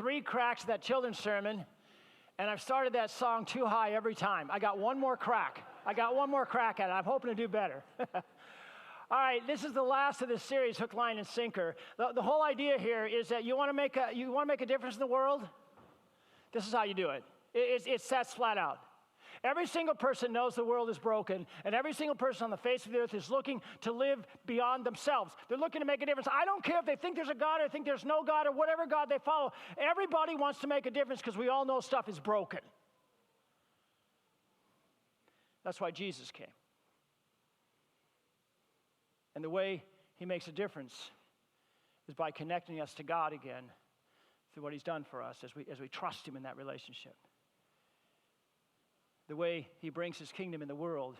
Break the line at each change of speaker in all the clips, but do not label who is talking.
3 cracks at that children's sermon, and I've started that song too high every time. I got one more crack. at it. I'm hoping to do better. All right, this is the last of this series, Hook, Line, and Sinker. The whole idea here is that you want to make a difference in the world? This is how you do it. It's set flat out. Every single person knows the world is broken, and every single person on the face of the earth is looking to live beyond themselves. They're looking to make a difference. I don't care if they think there's a God or think there's no God or whatever God they follow. Everybody wants to make a difference because we all know stuff is broken. That's why Jesus came. And the way he makes a difference is by connecting us to God again through what he's done for us as we trust him in that relationship. The way he brings his kingdom in the world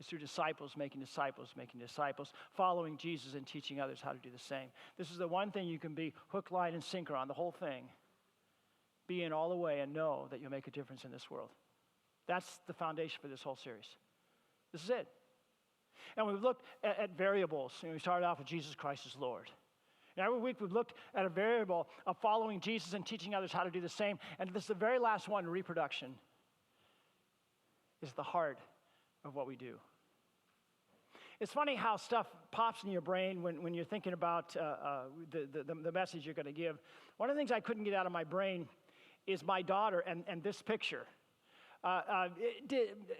is through disciples, making disciples, following Jesus and teaching others how to do the same. This is the one thing you can be hook, line, and sinker on, the whole thing. Be in all the way and know that you'll make a difference in this world. That's the foundation for this whole series. This is it. And we've looked at variables. We started off with Jesus Christ as Lord. And every week we've looked at a variable of following Jesus and teaching others how to do the same. And this is the very last one, reproduction. Is the heart of what we do. It's funny how stuff pops in your brain when you're thinking about the message you're going to give. One of the things I couldn't get out of my brain is my daughter and this picture.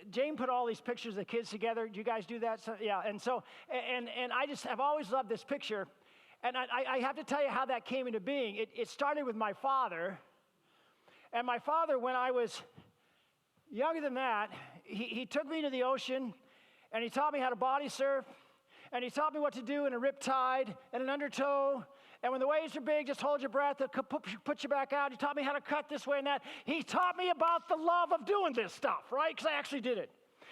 Jane put all these pictures of the kids together. Do you guys do that? So, yeah, and I just have always loved this picture. And I have to tell you how that came into being. It started with my father. And my father, when I was younger than that, he took me to the ocean, and he taught me how to body surf, and he taught me what to do in a rip tide and an undertow. And when the waves are big, just hold your breath, they'll put you back out. He taught me how to cut this way and that. He taught me about the love of doing this stuff, right? Because I actually did it.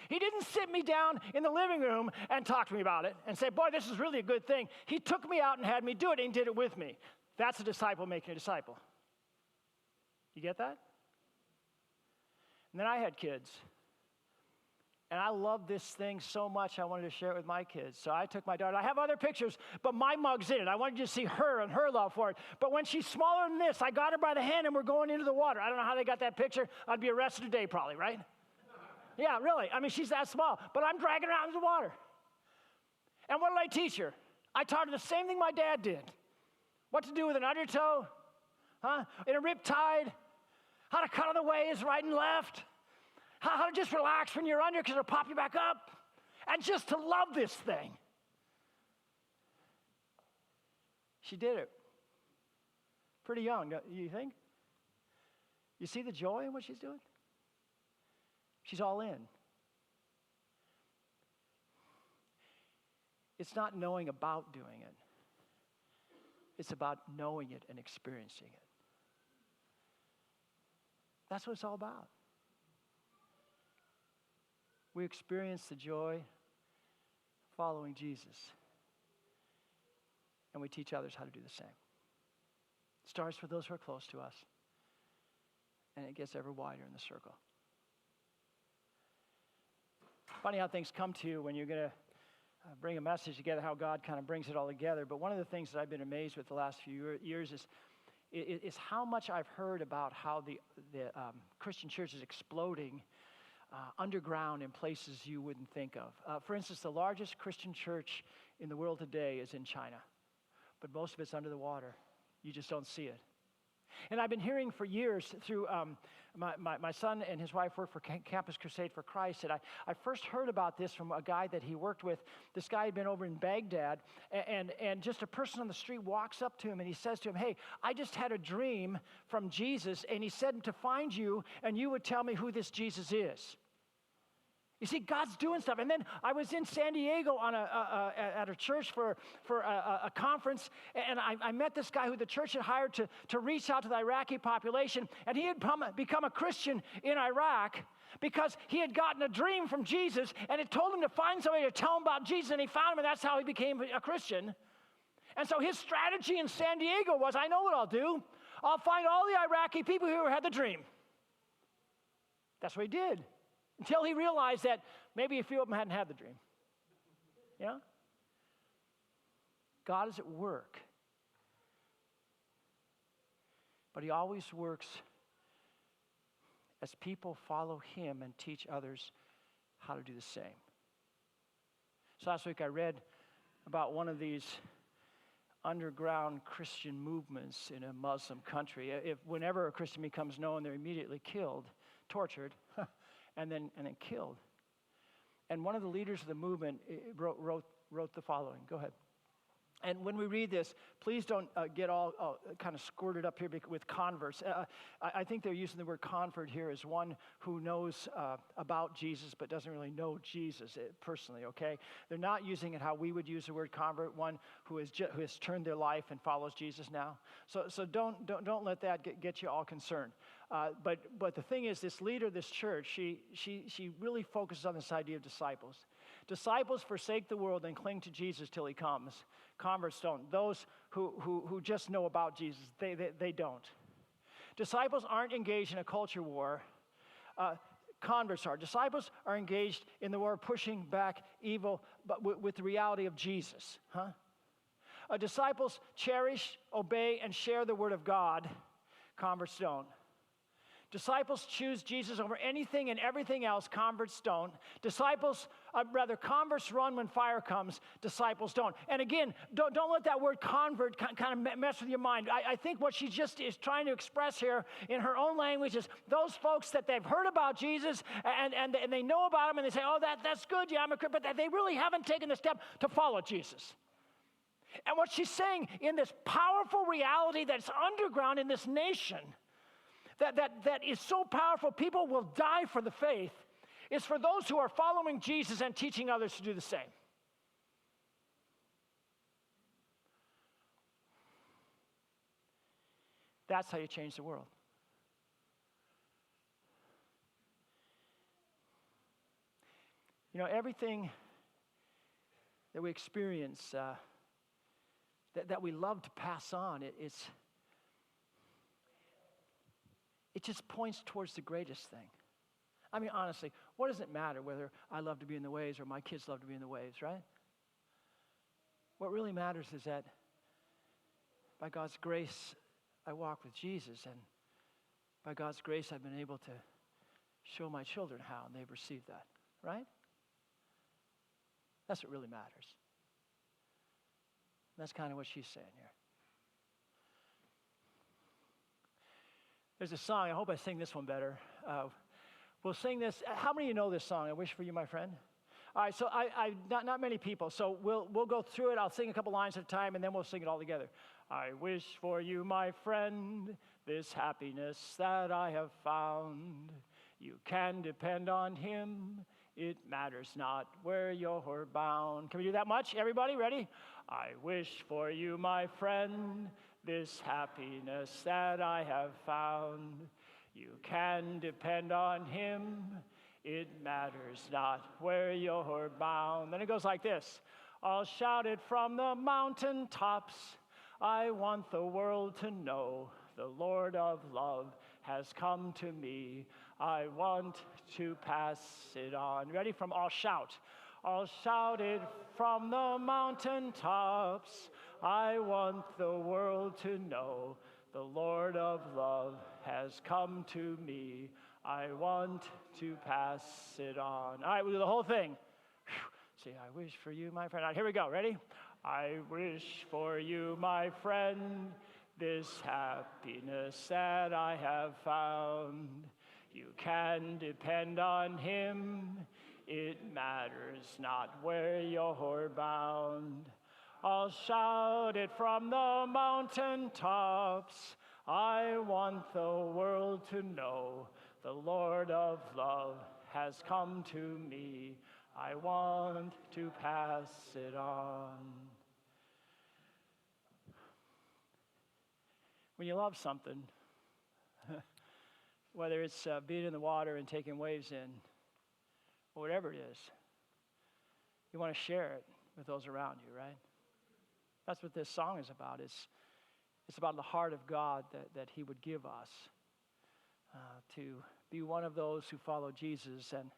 He didn't sit me down in the living room and talk to me about it and say, boy, this is really a good thing. He took me out and had me do it, and he did it with me. That's a disciple making a disciple. You get that? And then I had kids. And I love this thing so much, I wanted to share it with my kids. So I took my daughter. I have other pictures, but my mug's in it. I wanted you to see her and her love for it. But when she's smaller than this, I got her by the hand, and we're going into the water. I don't know how they got that picture. I'd be arrested today probably, right? Yeah, really. I mean, she's that small. But I'm dragging her out into the water. And what did I teach her? I taught her the same thing my dad did. What to do with an undertow, in a rip tide, how to cut on the waves right and left, how to just relax when you're under because it'll pop you back up, and just to love this thing. She did it pretty young, you think? You see the joy in what she's doing? She's all in. It's not knowing about doing it. It's about knowing it and experiencing it. That's what it's all about. We experience the joy following Jesus. And we teach others how to do the same. It starts with those who are close to us. And it gets ever wider in the circle. Funny how things come to you when you're going to bring a message together, how God kind of brings it all together. But one of the things that I've been amazed with the last few years is how much I've heard about how the Christian church is exploding underground in places you wouldn't think of. For instance, the largest Christian church in the world today is in China, but most of it's under the water. You just don't see it. And I've been hearing for years through my son and his wife work for Campus Crusade for Christ, and I first heard about this from a guy that he worked with. This guy had been over in Baghdad, and just a person on the street walks up to him, and he says to him, hey, I just had a dream from Jesus, and he said to find you, and you would tell me who this Jesus is. You see, God's doing stuff. And then I was in San Diego at a church for a conference, and I met this guy who the church had hired to reach out to the Iraqi population, and he had become a Christian in Iraq because he had gotten a dream from Jesus, and it told him to find somebody to tell him about Jesus, and he found him, and that's how he became a Christian. And so his strategy in San Diego was, I know what I'll do. I'll find all the Iraqi people who had the dream. That's what he did. Until he realized that maybe a few of them hadn't had the dream. Yeah? God is at work but he always works as people follow him and teach others how to do the same. So last week I read about one of these underground Christian movements in a Muslim country. Whenever a Christian becomes known, they're immediately killed, tortured, and then killed. And one of the leaders of the movement wrote the following. Go ahead. And when we read this, please don't get all kind of squirted up here with converts. I think they're using the word convert here as one who knows about Jesus but doesn't really know Jesus personally, okay? They're not using it how we would use the word convert, one who has turned their life and follows Jesus now. So don't let that get you all concerned. But the thing is, this leader of this church, she really focuses on this idea of disciples. Disciples forsake the world and cling to Jesus till he comes. Converts don't. Those who just know about Jesus, they don't. Disciples aren't engaged in a culture war. Converts are. Disciples are engaged in the war of pushing back evil, but with the reality of Jesus. Disciples cherish, obey, and share the word of God. Converts don't. Disciples choose Jesus over anything and everything else. Converts don't. Converts run when fire comes. Disciples don't. And again, don't let that word convert kind of mess with your mind. I think what she just is trying to express here in her own language is those folks that they've heard about Jesus and they know about him and they say, oh, that's good, yeah, I'm a Christian, but they really haven't taken the step to follow Jesus. And what she's saying in this powerful reality that's underground in this nation, that is so powerful, people will die for the faith, is for those who are following Jesus and teaching others to do the same. That's how you change the world. You know, everything that we experience, that we love to pass on, it just points towards the greatest thing. I mean, honestly, what does it matter whether I love to be in the waves or my kids love to be in the waves, right? What really matters is that by God's grace, I walk with Jesus, and by God's grace, I've been able to show my children how, and they've received that, right? That's what really matters. That's kind of what she's saying here. There's a song, I hope I sing this one better. We'll sing this. How many of you know this song, I Wish for You, My Friend? All right, so not many people, so we'll go through it. I'll sing a couple lines at a time, and then we'll sing it all together. I wish for you, my friend, this happiness that I have found. You can depend on him. It matters not where you're bound. Can we do that much? Everybody, ready? I wish for you, my friend, this happiness that I have found. You can depend on him. It matters not where you're bound. Then it goes like this. I'll shout it from the mountaintops. I want the world to know the Lord of love has come to me. I want to pass it on. Ready? From I'll shout. I'll shout it from the mountaintops. I want the world to know the Lord of love has come to me. I want to pass it on. All right, we'll do the whole thing. See, I wish for you, my friend. All right, here we go. Ready? I wish for you, my friend, this happiness that I have found. You can depend on him. It matters not where you're bound. I'll shout it from the mountaintops. I want the world to know the Lord of love has come to me. I want to pass it on. When you love something, whether it's being in the water and taking waves in, or whatever it is, you want to share it with those around you, right? That's what this song is about. It's about the heart of God that he would give us to be one of those who follow Jesus and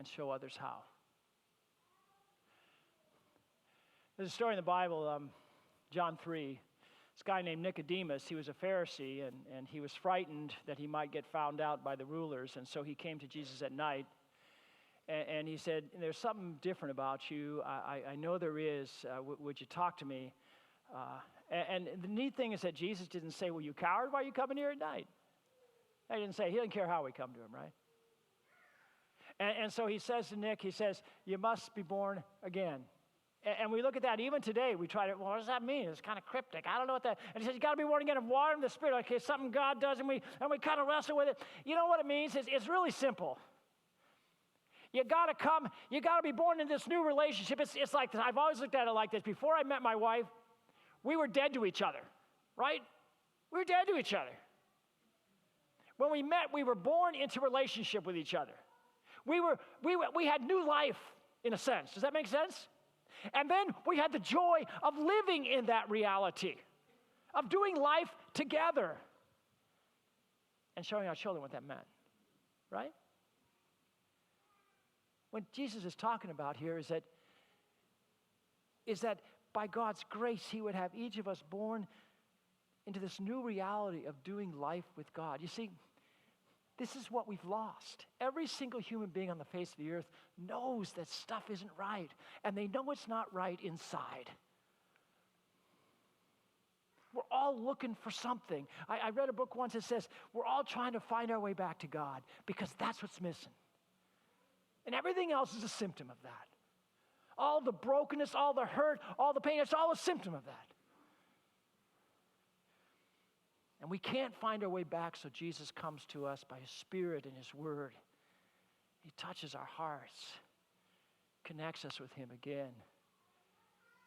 show others how. There's a story in the Bible, John 3. This guy named Nicodemus, he was a Pharisee, and he was frightened that he might get found out by the rulers, and so he came to Jesus at night, and he said, there's something different about you. I know there is. Would you talk to me? And the neat thing is that Jesus didn't say, well, you coward, why are you coming here at night? He didn't say, he didn't care how we come to him, right? And so he says to Nick, he says, you must be born again. And we look at that, even today, we try to, well, what does that mean? It's kind of cryptic. I don't know what that, and he says, you got to be born again of water and the Spirit. Okay, something God does, and we kind of wrestle with it. You know what it means? It's really simple. You got to come, you got to be born in this new relationship. It's like this. I've always looked at it like this. Before I met my wife, we were dead to each other, right? We were dead to each other. When we met, we were born into relationship with each other. We had new life, in a sense. Does that make sense? And then we had the joy of living in that reality, of doing life together, and showing our children what that meant, right? What Jesus is talking about here is that by God's grace, he would have each of us born into this new reality of doing life with God. You see, this is what we've lost. Every single human being on the face of the earth knows that stuff isn't right, and they know it's not right inside. We're all looking for something. I read a book once that says we're all trying to find our way back to God because that's what's missing. And everything else is a symptom of that. All the brokenness, all the hurt, all the pain, it's all a symptom of that. And we can't find our way back, so Jesus comes to us by his Spirit and his Word. He touches our hearts, connects us with him again.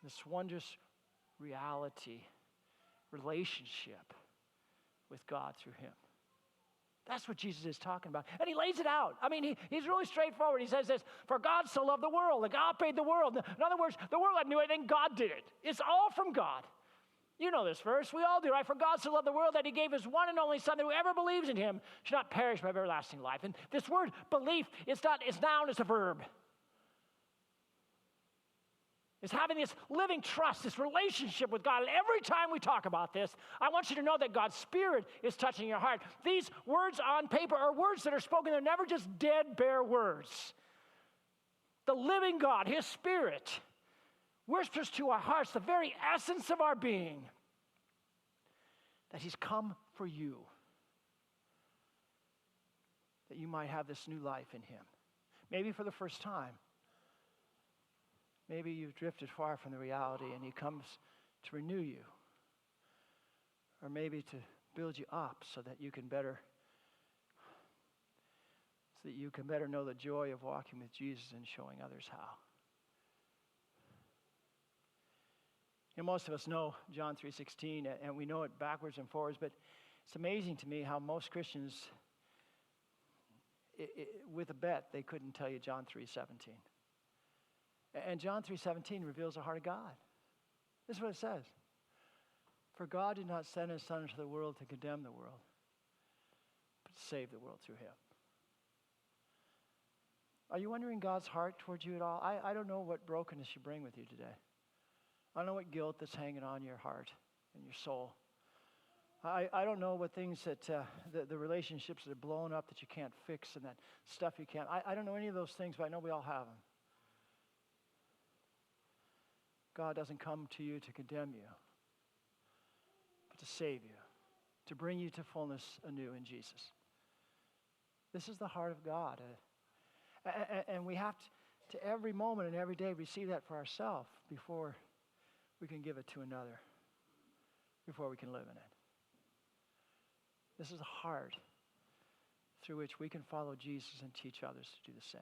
This wondrous reality, relationship with God through him. That's what Jesus is talking about. And he lays it out. I mean, he's really straightforward. He says this, for God so loved the world, that God paid the world. In other words, the world had knew anything, God did it. It's all from God. You know this verse. We all do, right? For God so loved the world that he gave his one and only Son, that whoever believes in him should not perish but have everlasting life. And this word belief, it's noun, it's a verb. It's having this living trust, this relationship with God. And every time we talk about this, I want you to know that God's Spirit is touching your heart. These words on paper are words that are spoken. They're never just dead, bare words. The living God, his Spirit, whispers to our hearts the very essence of our being, that he's come for you, that you might have this new life in him. Maybe for the first time. Maybe you've drifted far from the reality and he comes to renew you. Or maybe to build you up so that you can better know the joy of walking with Jesus and showing others how. You know, most of us know John 3:16, and we know it backwards and forwards, but it's amazing to me how most Christians, with a bet, they couldn't tell you John 3:17. And John 3:17 reveals the heart of God. This is what it says. For God did not send his Son into the world to condemn the world, but to save the world through him. Are you wondering God's heart towards you at all? I don't know what brokenness you bring with you today. I don't know what guilt that's hanging on your heart and your soul. I don't know what things that, the relationships that are blowing up that you can't fix and that stuff you can't. I don't know any of those things, but I know we all have them. God doesn't come to you to condemn you, but to save you, to bring you to fullness anew in Jesus. This is the heart of God. And we have to every moment and every day receive that for ourselves before we can give it to another, before we can live in it. This is a heart through which we can follow Jesus and teach others to do the same.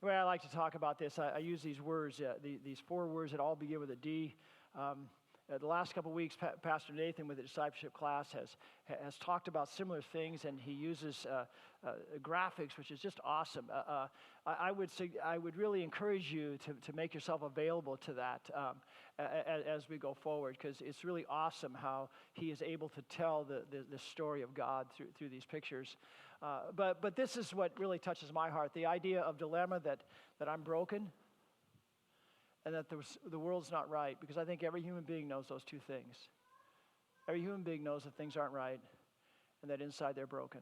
The way I like to talk about this, I use these words, these 4 words that all begin with a D. The last couple of weeks, Pastor Nathan with the discipleship class has talked about similar things, and he uses graphics, which is just awesome. I would really encourage you to make yourself available to that as we go forward, because it's really awesome how he is able to tell the story of God through these pictures. But this is what really touches my heart, the idea of dilemma that I'm broken, and that the world's not right, because I think every human being knows those two things. Every human being knows that things aren't right and that inside they're broken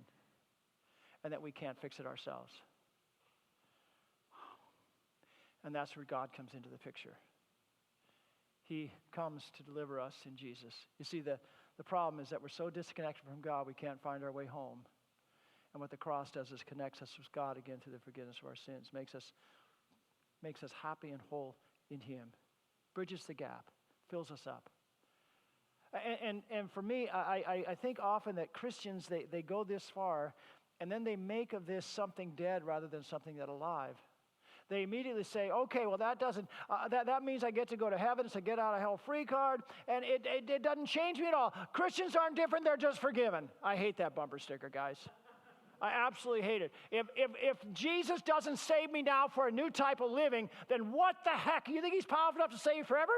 and that we can't fix it ourselves. And that's where God comes into the picture. He comes to deliver us in Jesus. You see, the problem is that we're so disconnected from God we can't find our way home. And what the cross does is connects us with God again through the forgiveness of our sins, makes us happy and whole in Him, bridges the gap, fills us up. And for me, I think often that Christians, they go this far, and then they make of this something dead rather than something that's alive. They immediately say, okay, well, that doesn't, that means I get to go to heaven. It's a get out of hell free card, and it doesn't change me at all. Christians aren't different, they're just forgiven. I hate that bumper sticker, guys. I absolutely hate it. If Jesus doesn't save me now for a new type of living, then what the heck? You think He's powerful enough to save you forever?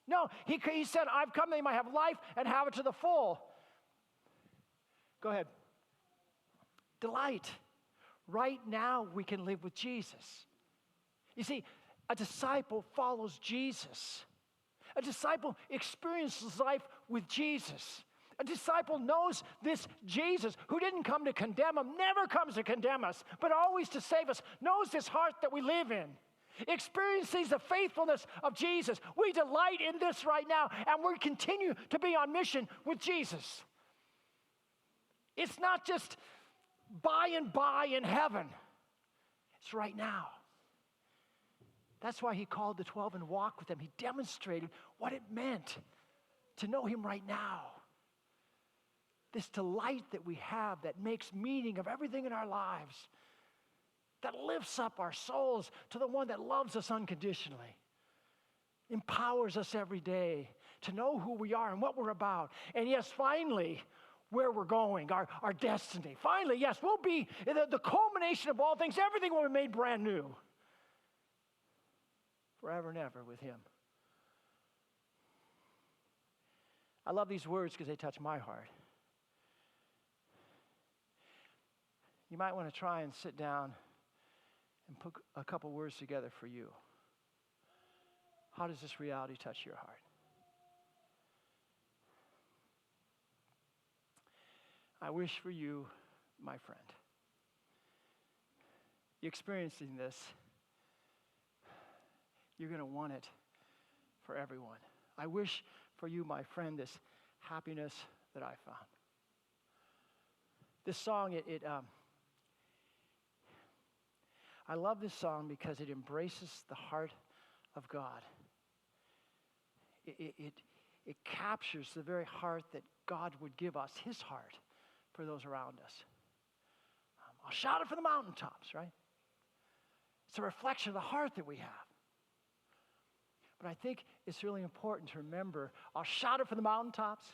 No, he said, I've come that you might have life and have it to the full. Go ahead. Delight. Right now, we can live with Jesus. You see, a disciple follows Jesus. A disciple experiences life with Jesus. A disciple knows this Jesus, who didn't come to condemn him, never comes to condemn us, but always to save us, knows this heart that we live in, experiences the faithfulness of Jesus. We delight in this right now, and we continue to be on mission with Jesus. It's not just by and by in heaven. It's right now. That's why He called the 12 and walked with them. He demonstrated what it meant to know Him right now. This delight that we have that makes meaning of everything in our lives, that lifts up our souls to the one that loves us unconditionally, empowers us every day to know who we are and what we're about. And yes, finally, where we're going, our destiny. Finally, yes, we'll be the culmination of all things. Everything will be made brand new. Forever and ever with Him. I love these words because they touch my heart. You might want to try and sit down and put a couple words together for you. How does this reality touch your heart? I wish for you, my friend, you're experiencing this. You're going to want it for everyone. I wish for you, my friend, this happiness that I found. This song, I love this song because it embraces the heart of God. It captures the very heart that God would give us, His heart, for those around us. I'll shout it from the mountaintops, right? It's a reflection of the heart that we have. But I think it's really important to remember, I'll shout it from the mountaintops.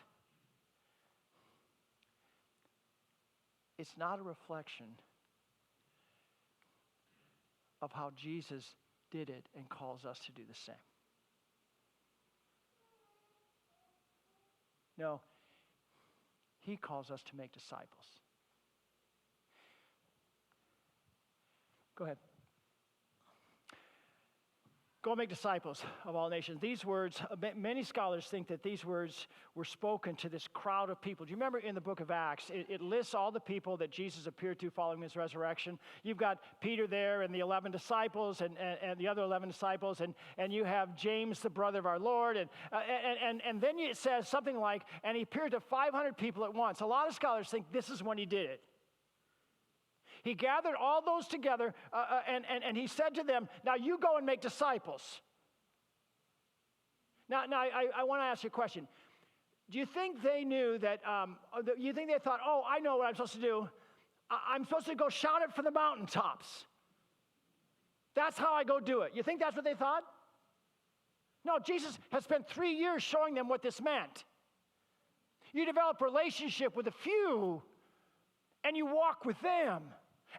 It's not a reflection of how Jesus did it and calls us to do the same. No, He calls us to make disciples. Go ahead. Go and make disciples of all nations. These words, many scholars think that these words were spoken to this crowd of people. Do you remember in the book of Acts, it lists all the people that Jesus appeared to following His resurrection. You've got Peter there and the 11 disciples and the other 11 disciples, and you have James, the brother of our Lord. And then it says something like, and He appeared to 500 people at once. A lot of scholars think this is when He did it. He gathered all those together, and He said to them, now you go and make disciples. Now I want to ask you a question. Do you think they knew that, you think they thought, oh, I know what I'm supposed to do. I'm supposed to go shout it from the mountaintops. That's how I go do it. You think that's what they thought? No, Jesus has spent 3 years showing them what this meant. You develop a relationship with a few, and you walk with them.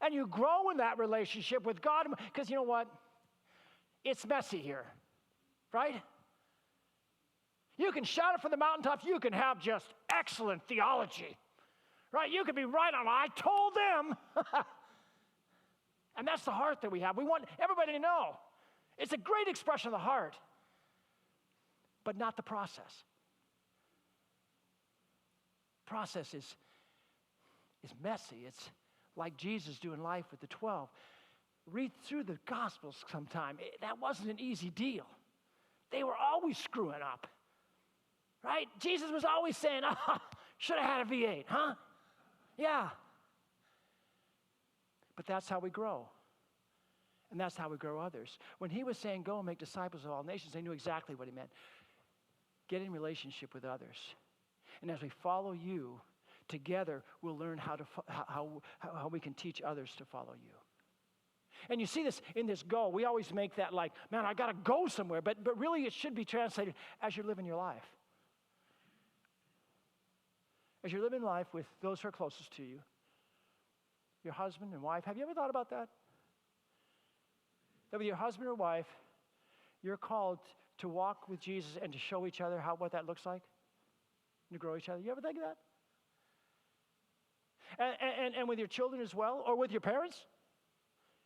And you grow in that relationship with God. Because you know what? It's messy here, right? You can shout it from the mountaintops. You can have just excellent theology, right? You can be right on. I told them. And that's the heart that we have. We want everybody to know. It's a great expression of the heart, but not the process. Process is messy. It's like Jesus doing life with the 12. Read through the Gospels sometime. That wasn't an easy deal. They were always screwing up, right? Jesus was always saying, should have had a V8, huh? Yeah. But that's how we grow. And that's how we grow others. When he was saying, go and make disciples of all nations, they knew exactly what he meant. Get in relationship with others. And as we follow you, together we'll learn how we can teach others to follow you. And you see this in this go. We always make that like, man, I got to go somewhere. But really it should be translated as you're living your life. As you're living life with those who are closest to you, your husband and wife. Have you ever thought about that? That with your husband or wife, you're called to walk with Jesus and to show each other what that looks like, and to grow each other. You ever think of that? And with your children as well, or with your parents?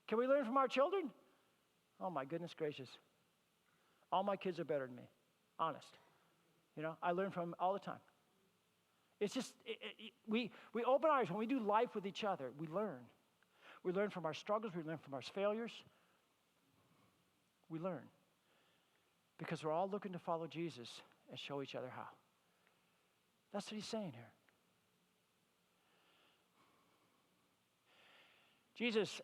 Can we learn from our children? Oh my goodness gracious. All my kids are better than me, honest. I learn from them all the time. It's just, we open our eyes. When we do life with each other, we learn. We learn from our struggles. We learn from our failures. We learn. Because we're all looking to follow Jesus and show each other how. That's what he's saying here. Jesus,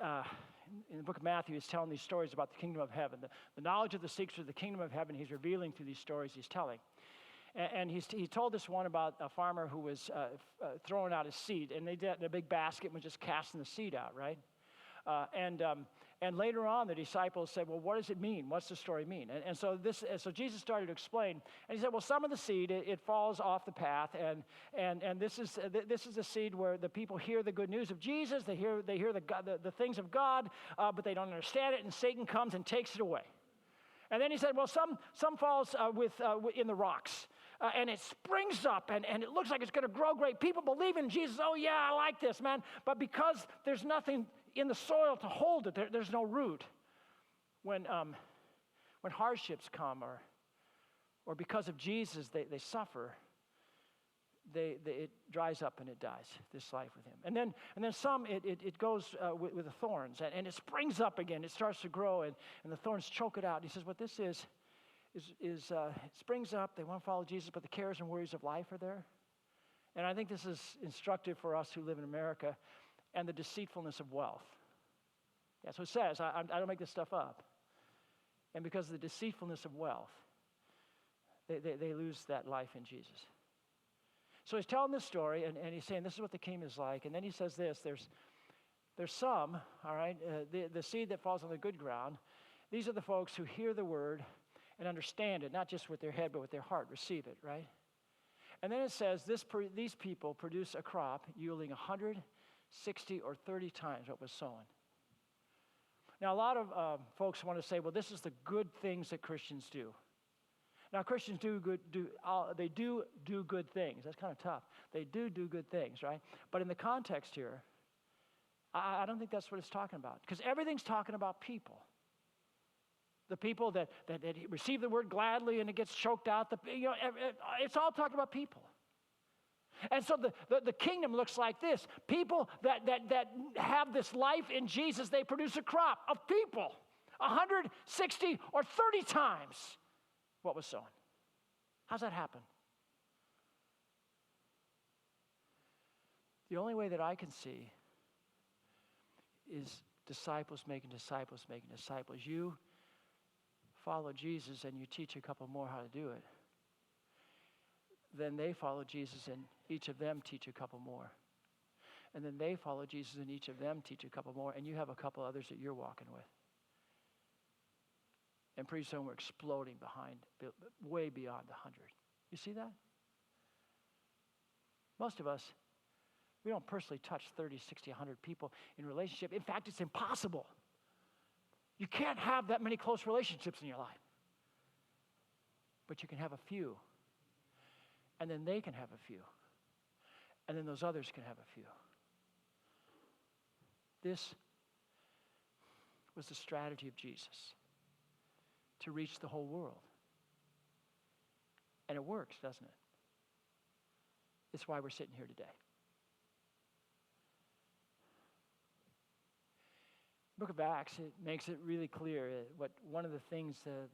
in the book of Matthew, is telling these stories about the kingdom of heaven. The knowledge of the secrets of the kingdom of heaven, he's revealing through these stories he's telling. And he told this one about a farmer who was throwing out his seed, and they did it in a big basket and was just casting the seed out, right? And later on, the disciples said, well, what does it mean? What's the story mean? So Jesus started to explain, and he said, well, some of the seed, it falls off the path, and this is the seed where the people hear the good news of Jesus, they hear the things of God, but they don't understand it, and Satan comes and takes it away. And then he said, well, some falls in the rocks. And it springs up, and it looks like it's going to grow great. People believe in Jesus. Oh, yeah, I like this, man. But because there's nothing in the soil to hold it, there's no root. When hardships come, or because of Jesus they suffer, it dries up and it dies, this life with him. And then some, it goes with the thorns, and it springs up again. It starts to grow, and the thorns choke it out. And he says, what this is it springs up. They want to follow Jesus, but the cares and worries of life are there. And I think this is instructive for us who live in America, and the deceitfulness of wealth. That's what it says. I don't make this stuff up. And because of the deceitfulness of wealth, they lose that life in Jesus. So he's telling this story, and he's saying this is what the kingdom is like. And then he says this, there's some, all right, the seed that falls on the good ground. These are the folks who hear the word and understand it, not just with their head, but with their heart, receive it, right? And then it says these people produce a crop yielding 160 or 30 times what was sown. Now, a lot of folks want to say, well, this is the good things that Christians do. Now, Christians do good things. That's kind of tough. They do good things, right? But in the context here, I don't think that's what it's talking about, because everything's talking about people. The people that receive the word gladly and it gets choked out. It's all talking about people. And so the kingdom looks like this. People that have this life in Jesus, they produce a crop of people, 160 or 30 times what was sown. How's that happen? The only way that I can see is disciples making disciples making disciples. You follow Jesus and you teach a couple more how to do it. Then they follow Jesus and each of them teach a couple more. And then they follow Jesus and each of them teach a couple more, and you have a couple others that you're walking with. And pretty soon we're exploding way beyond 100. You see that? Most of us, we don't personally touch 30, 60, 100 people in relationship. In fact, it's impossible. You can't have that many close relationships in your life. But you can have a few. And then they can have a few. And then those others can have a few. This was the strategy of Jesus. to reach the whole world. And it works, doesn't it? It's why we're sitting here today. The book of Acts, it makes it really clear what one of the things, the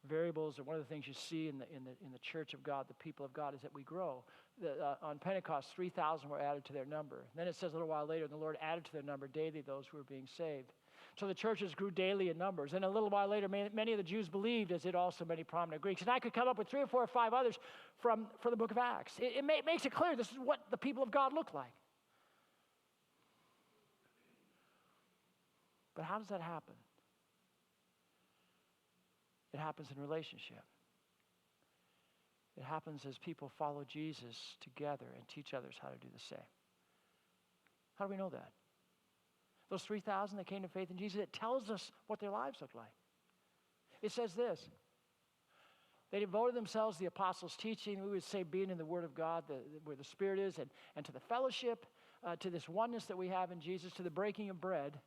variables, or one of the things you see in the church of God, the people of God, is that we grow. On Pentecost, 3,000 were added to their number. Then it says a little while later, the Lord added to their number daily those who were being saved. So the churches grew daily in numbers. And a little while later, many of the Jews believed, as did also many prominent Greeks. And I could come up with 3 or 4 or 5 others from the book of Acts. It makes it clear this is what the people of God look like. But how does that happen? It happens in relationship. It happens as people follow Jesus together and teach others how to do the same. How do we know that? Those 3,000 that came to faith in Jesus, it tells us what their lives look like. It says this: they devoted themselves to the apostles' teaching, we would say being in the Word of God, where the Spirit is, and to the fellowship, to this oneness that we have in Jesus, to the breaking of bread,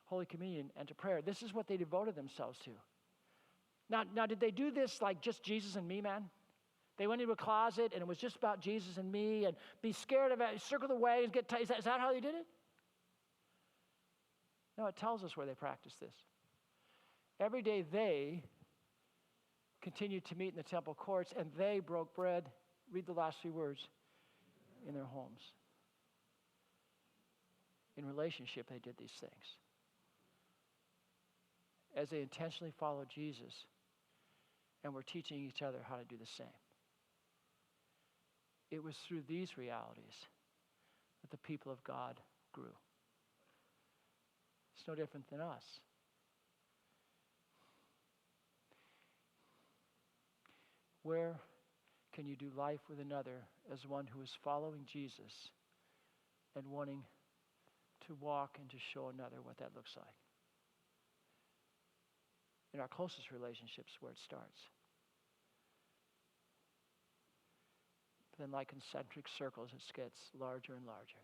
Holy Communion, and to prayer. This is what they devoted themselves to. Now, did they do this like just Jesus and me, man? They went into a closet and it was just about Jesus and me, and be scared of it, circle the way, and get tight. Is that how they did it? No, it tells us where they practiced this. Every day they continued to meet in the temple courts, and they broke bread, read the last 3 words, in their homes. In relationship, they did these things. As they intentionally followed Jesus and were teaching each other how to do the same. It was through these realities that the people of God grew. It's no different than us. Where can you do life with another as one who is following Jesus and wanting to walk and to show another what that looks like? In our closest relationships, where it starts. But then, like concentric circles, it gets larger and larger.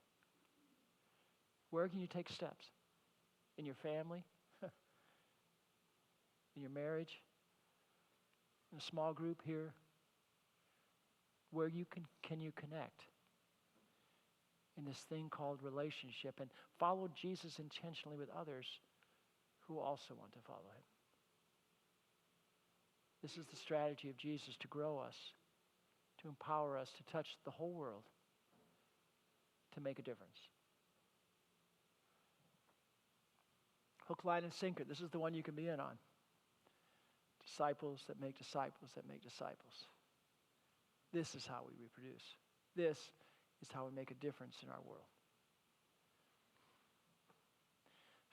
Where can you take steps? In your family? In your marriage? In a small group here? Where you can you connect in this thing called relationship and follow Jesus intentionally with others who also want to follow him? This is the strategy of Jesus to grow us, to empower us, to touch the whole world, to make a difference. Hook, line, and sinker. This is the one you can be in on. Disciples that make disciples that make disciples. This is how we reproduce. This is how we make a difference in our world.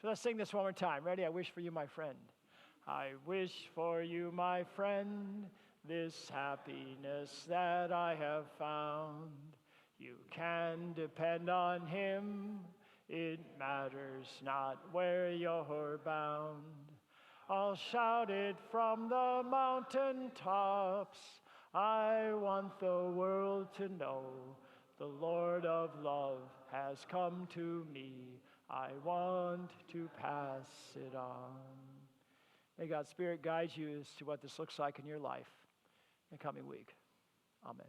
So let's sing this one more time. Ready? I wish for you, my friend. I wish for you, my friend, this happiness that I have found. You can depend on him. It matters not where you're bound. I'll shout it from the mountain tops. I want the world to know the Lord of love has come to me. I want to pass it on. May God's Spirit guide you as to what this looks like in your life in the coming week. Amen.